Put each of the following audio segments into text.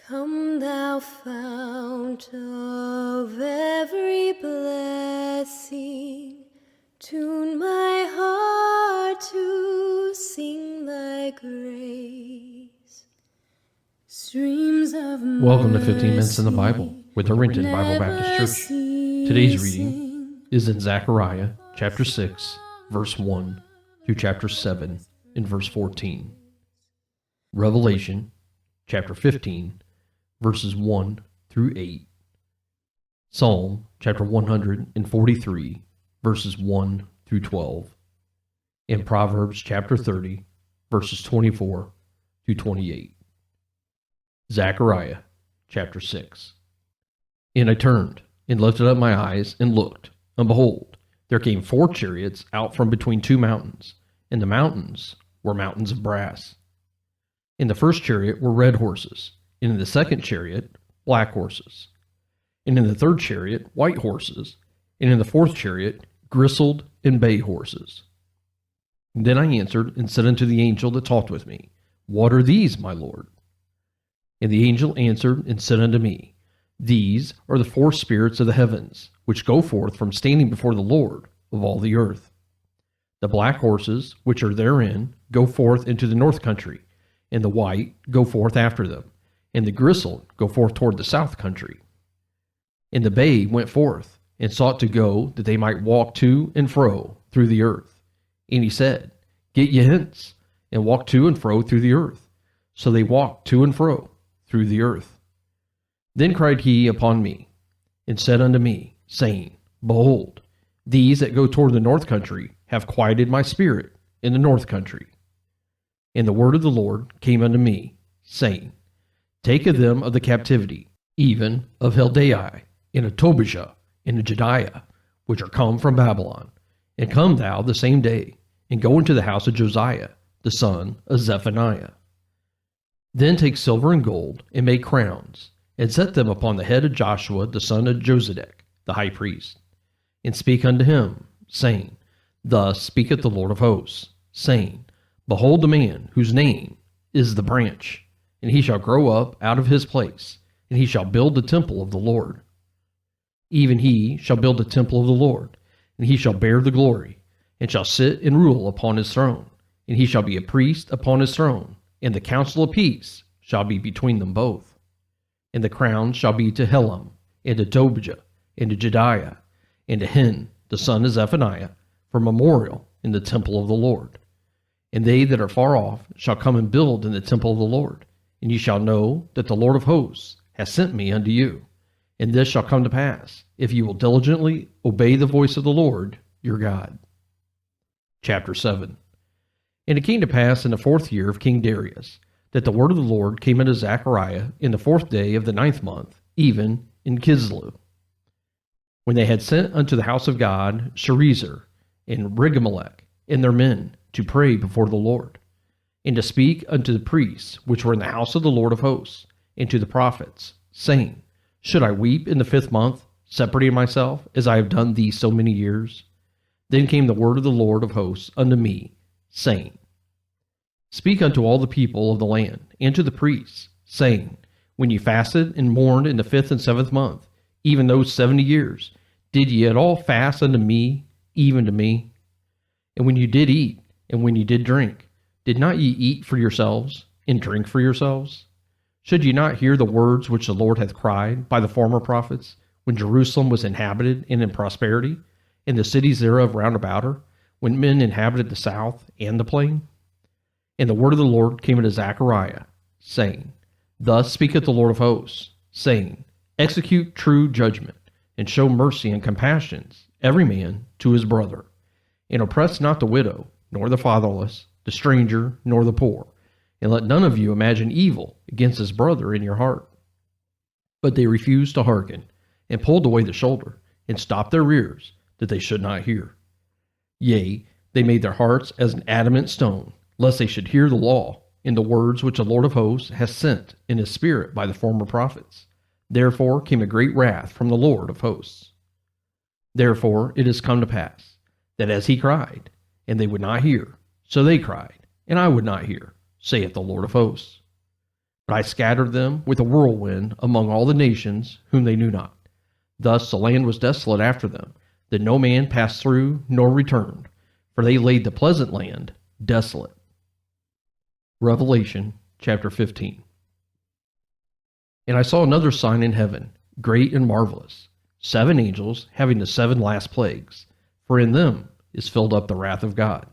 Come thou fount of every blessing, tune my heart to sing thy grace. Streams of Welcome to 15 Minutes in the Bible with Irvington Bible Baptist Church. Today's reading is in Zechariah chapter 6, verse 1 through chapter 7 and verse 14. Revelation chapter 15, verses 1 through 8. Psalm chapter 143, verses 1 through 12. And Proverbs chapter 30, verses 24 through 28. Zechariah chapter 6. And I turned and lifted up my eyes and looked, and behold, there came 4 chariots out from between 2 mountains, and the mountains were mountains of brass. In the first chariot were red horses, and in the second chariot black horses, and in the third chariot white horses, and in the fourth chariot grisled and bay horses. And then I answered and said unto the angel that talked with me, What are these, my Lord? And the angel answered and said unto me, These are the 4 spirits of the heavens, which go forth from standing before the Lord of all the earth. The black horses, which are therein, go forth into the north country, and the white go forth after them, and the grisled go forth toward the south country. And the bay went forth, and sought to go, that they might walk to and fro through the earth. And he said, Get ye hence, and walk to and fro through the earth. So they walked to and fro through the earth. Then cried he upon me, and said unto me, saying, Behold, these that go toward the north country have quieted my spirit in the north country. And the word of the Lord came unto me, saying, Take of them of the captivity, even of Heldai, and of Tobijah, and of Jedaiah, which are come from Babylon, and come thou the same day, and go into the house of Josiah, the son of Zephaniah. Then take silver and gold, and make crowns, and set them upon the head of Joshua the son of Josedech, the high priest, and speak unto him, saying, Thus speaketh the Lord of hosts, saying, Behold the man whose name is the branch, and he shall grow up out of his place, and he shall build the temple of the Lord. Even he shall build the temple of the Lord, and he shall bear the glory, and shall sit and rule upon his throne, and he shall be a priest upon his throne, and the counsel of peace shall be between them both. And the crown shall be to Helem, and to Tobijah, and to Jedaiah, and to Hen, the son of Zephaniah, for memorial in the temple of the Lord. And they that are far off shall come and build in the temple of the Lord, and ye shall know that the Lord of hosts hath sent me unto you. And this shall come to pass, if ye will diligently obey the voice of the Lord your God. Chapter 7. And it came to pass in the 4th year of King Darius, that the word of the Lord came unto Zechariah in the 4th day of the 9th month, even in Chisler. When they had sent unto the house of God Sherezer and Regemmelech and their men to pray before the Lord, and to speak unto the priests which were in the house of the Lord of hosts, and to the prophets, saying, Should I weep in the 5th month, separating myself, as I have done these so many years? Then came the word of the Lord of hosts unto me, saying, Speak unto all the people of the land, and to the priests, saying, When ye fasted and mourned in the 5th and 7th month, even those 70 years, did ye at all fast unto me, even to me? And when you did eat, and when ye did drink, did not ye eat for yourselves, and drink for yourselves? Should ye not hear the words which the Lord hath cried by the former prophets, when Jerusalem was inhabited and in prosperity, and the cities thereof round about her, when men inhabited the south and the plain? And the word of the Lord came unto Zechariah, saying, Thus speaketh the Lord of hosts, saying, Execute true judgment, and show mercy and compassions, every man to his brother, and oppress not the widow, nor the fatherless, the stranger, nor the poor, and let none of you imagine evil against his brother in your heart. But they refused to hearken, and pulled away the shoulder, and stopped their ears, that they should not hear. Yea, they made their hearts as an adamant stone, lest they should hear the law, and the words which the Lord of hosts hath sent in his spirit by the former prophets. Therefore came a great wrath from the Lord of hosts. Therefore it is come to pass, that as he cried, and they would not hear, so they cried, and I would not hear, saith the Lord of hosts. But I scattered them with a whirlwind among all the nations whom they knew not. Thus the land was desolate after them, that no man passed through nor returned, for they laid the pleasant land desolate. Revelation chapter 15. And I saw another sign in heaven, great and marvelous, 7 angels having the 7 last plagues, for in them is filled up the wrath of God.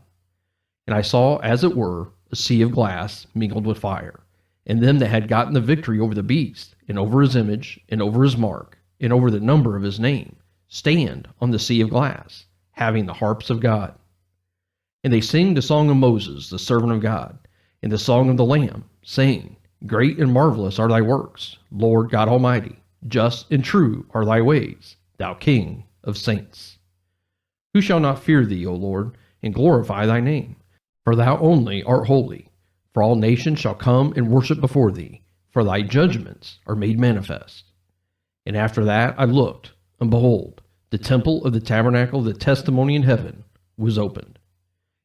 And I saw, as it were, a sea of glass mingled with fire, and them that had gotten the victory over the beast, and over his image, and over his mark, and over the number of his name, stand on the sea of glass, having the harps of God. And they sing the song of Moses, the servant of God, and the song of the Lamb, saying, Great and marvelous are thy works, Lord God Almighty. Just and true are thy ways, thou King of saints. Who shall not fear thee, O Lord, and glorify thy name? For thou only art holy. For all nations shall come and worship before thee, for thy judgments are made manifest. And after that I looked, and behold, the temple of the tabernacle of the testimony in heaven was opened.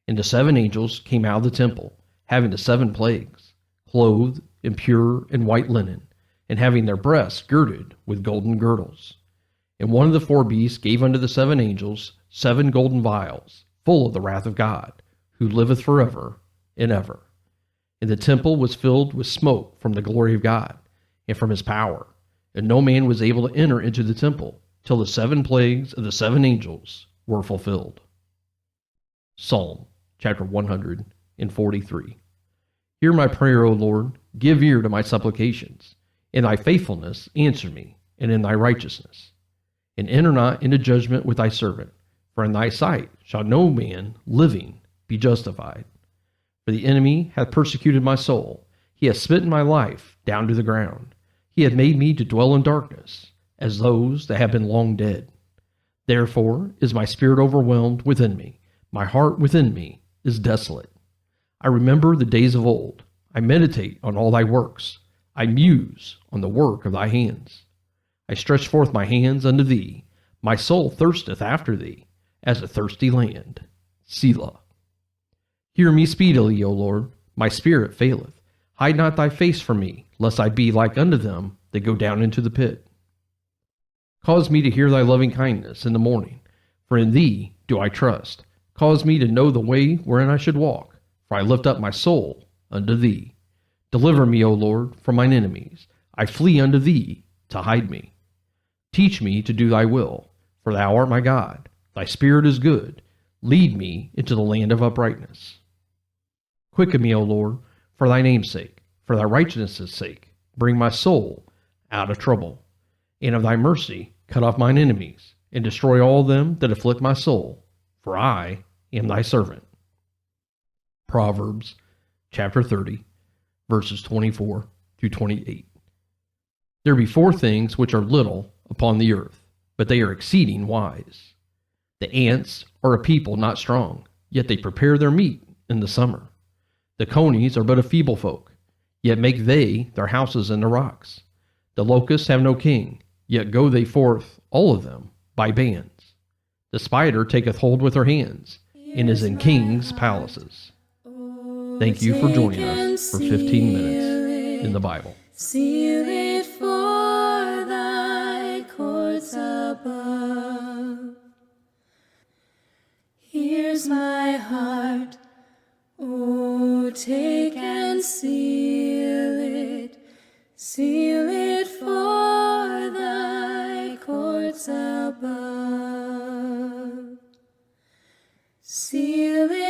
And the 7 angels came out of the temple, having the 7 plagues, clothed in pure and white linen, and having their breasts girded with golden girdles. And one of the 4 beasts gave unto the 7 angels 7 golden vials, full of the wrath of God, who liveth forever and ever. And the temple was filled with smoke from the glory of God, and from his power, and no man was able to enter into the temple, till the 7 plagues of the 7 angels were fulfilled. Psalm chapter 143. Hear my prayer, O Lord, give ear to my supplications. In thy faithfulness answer me, and in thy righteousness. And enter not into judgment with thy servant, for in thy sight shall no man living be justified. For the enemy hath persecuted my soul, he hath smitten my life down to the ground. He hath made me to dwell in darkness, as those that have been long dead. Therefore is my spirit overwhelmed within me, my heart within me is desolate. I remember the days of old, I meditate on all thy works, I muse on the work of thy hands. I stretch forth my hands unto thee, my soul thirsteth after thee, as a thirsty land. Selah. Hear me speedily, O Lord, my spirit faileth. Hide not thy face from me, lest I be like unto them that go down into the pit. Cause me to hear thy loving kindness in the morning, for in thee do I trust. Cause me to know the way wherein I should walk, for I lift up my soul unto thee. Deliver me, O Lord, from mine enemies. I flee unto thee to hide me. Teach me to do thy will, for thou art my God. Thy spirit is good. Lead me into the land of uprightness. Quicken me, O Lord, for thy name's sake, for thy righteousness' sake. Bring my soul out of trouble. And of thy mercy cut off mine enemies, and destroy all them that afflict my soul, for I am thy servant. Proverbs chapter 30, verses 24 through 28. There be 4 things which are little upon the earth, but they are exceeding wise. The ants are a people not strong, yet they prepare their meat in the summer. The conies are but a feeble folk, yet make they their houses in the rocks. The locusts have no king, yet go they forth, all of them, by bands. The spider taketh hold with her hands, and is in kings' palaces. Thank you for joining us for 15 minutes in the Bible. Seal it for thy courts above. Here's my heart, oh, take and seal it for thy courts above. Seal it